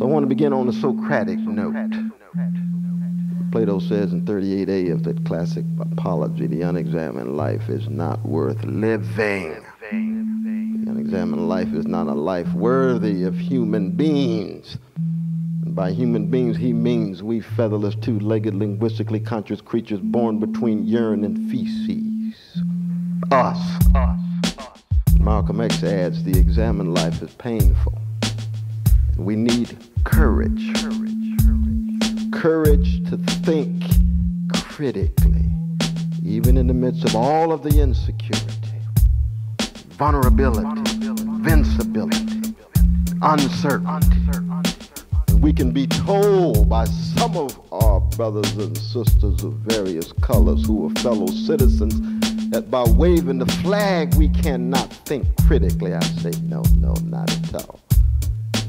So I want to begin on a Socratic note. Plato says in 38a of that classic apology, the unexamined life is not worth living. The unexamined life is not a life worthy of human beings. And by human beings, he means we featherless, two-legged, linguistically conscious creatures born between urine and feces. Us. Malcolm X adds, the examined life is painful. We need courage. Courage to think critically, even in the midst of all of the insecurity, vulnerability, invincibility, uncertainty. And we can be told by some of our brothers and sisters of various colors who are fellow citizens that by waving the flag we cannot think critically. I say no, not at all.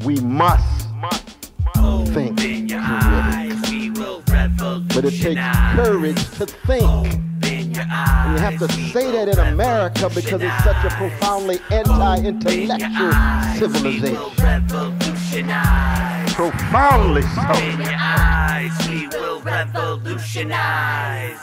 We must think critically. But it takes courage to think. And you have to say that in America because it's such a profoundly anti-intellectual civilization. Profoundly so. We will revolutionize.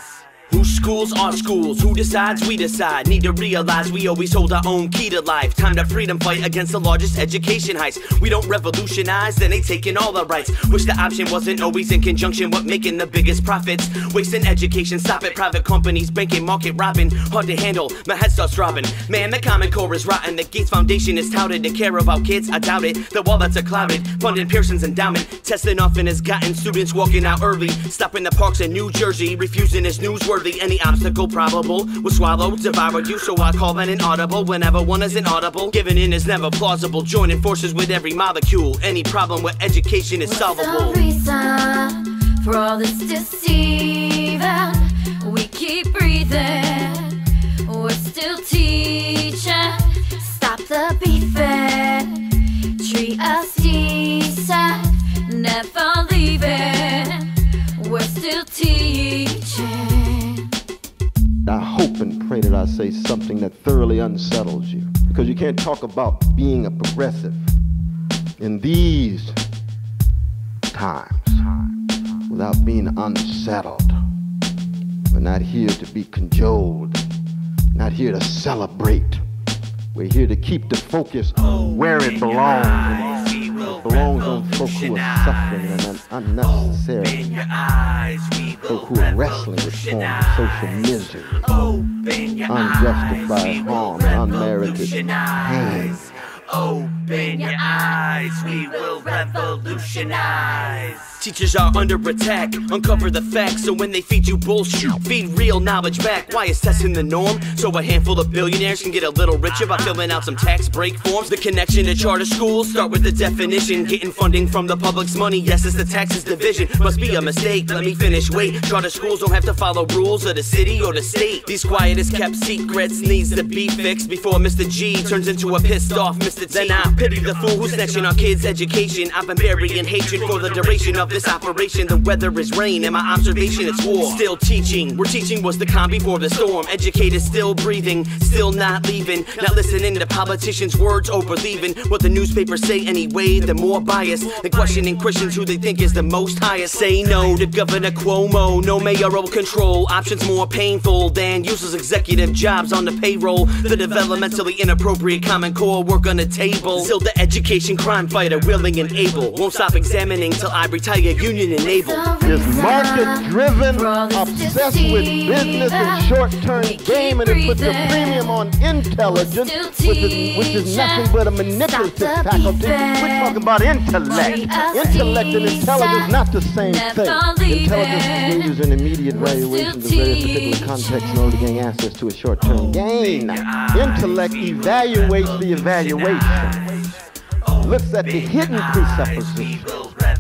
Who schools are schools? Who decides? We decide. Need to realize we always hold our own key to life. Time to freedom fight against the largest education heist. We don't revolutionize, then they taking all our rights. Wish the option wasn't always in conjunction with making the biggest profits. Wasting education, stop it. Private companies, banking, market robbing. Hard to handle, my head starts throbbing. Man, the Common Core is rotten. The Gates Foundation is touted to care about kids. I doubt it. The wallets are clouded. Funding Pearson's endowment. Testing often has gotten students walking out early. Stopping the parks in New Jersey. Refusing is newsworthy. Any obstacle probable will swallow, devour you, so I call that inaudible. Whenever one is inaudible, giving in is never plausible. Joining forces with every molecule. Any problem with education is solvable. What's the reason for all this deceiving? We keep breathing, we're still teaching. Stop the beefing, treat us decent, never leaving. We're still teaching. I hope and pray that I say something that thoroughly unsettles you. Because you can't talk about being a progressive in these times without being unsettled. We're not here to be cajoled, not here to celebrate. We're here to keep the focus where it belongs. It belongs on folk who are suffering and unnecessary, folk who are wrestling with forms of social misery, unjustified harm, and unmerited pain. Open your eyes, we will revolutionize. Teachers are under attack, uncover the facts. So when they feed you bullshit, feed real knowledge back. Why is testing the norm? So a handful of billionaires can get a little richer by filling out some tax break forms. The connection to charter schools, start with the definition. Getting funding from the public's money, yes, it's the taxes division. Must be a mistake, let me finish, wait. Charter schools don't have to follow rules of the city or the state. These quietest kept secrets needs to be fixed before Mr. G turns into a pissed off Mr. T. Then I pity the fool who's snatching our kids' education. I've been burying hatred for the duration of this operation. The weather is rain and my observation it's war. Still teaching, we're teaching was the calm before the storm. Educated still breathing, still not leaving. Not listening to politicians' words or believing what the newspapers say anyway. They're more biased than questioning Christians who they think is the most highest. Say no to Governor Cuomo, no mayoral control. Options more painful than useless executive jobs on the payroll. The developmentally inappropriate Common Core work on the table. Still the education crime fighter, willing and able. Won't stop examining till I retire, union enabled. Is market-driven, obsessed with business and short-term game, and it puts a premium on intelligence, which is nothing but a manipulative faculty. We're talking about intellect. Intellect and intelligence, not the same thing. Intelligence engages in immediate valuations of various particular contexts in order to gain access to a short-term gain. Intellect evaluates the evaluation. Looks at the hidden presuppositions,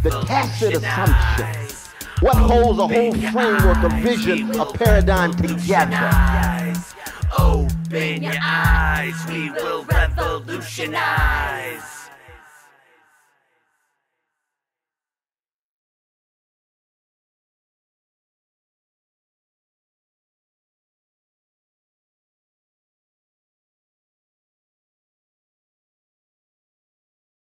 the tacit assumptions, what holds a whole framework, a vision, a paradigm together. Open your eyes, we will revolutionize.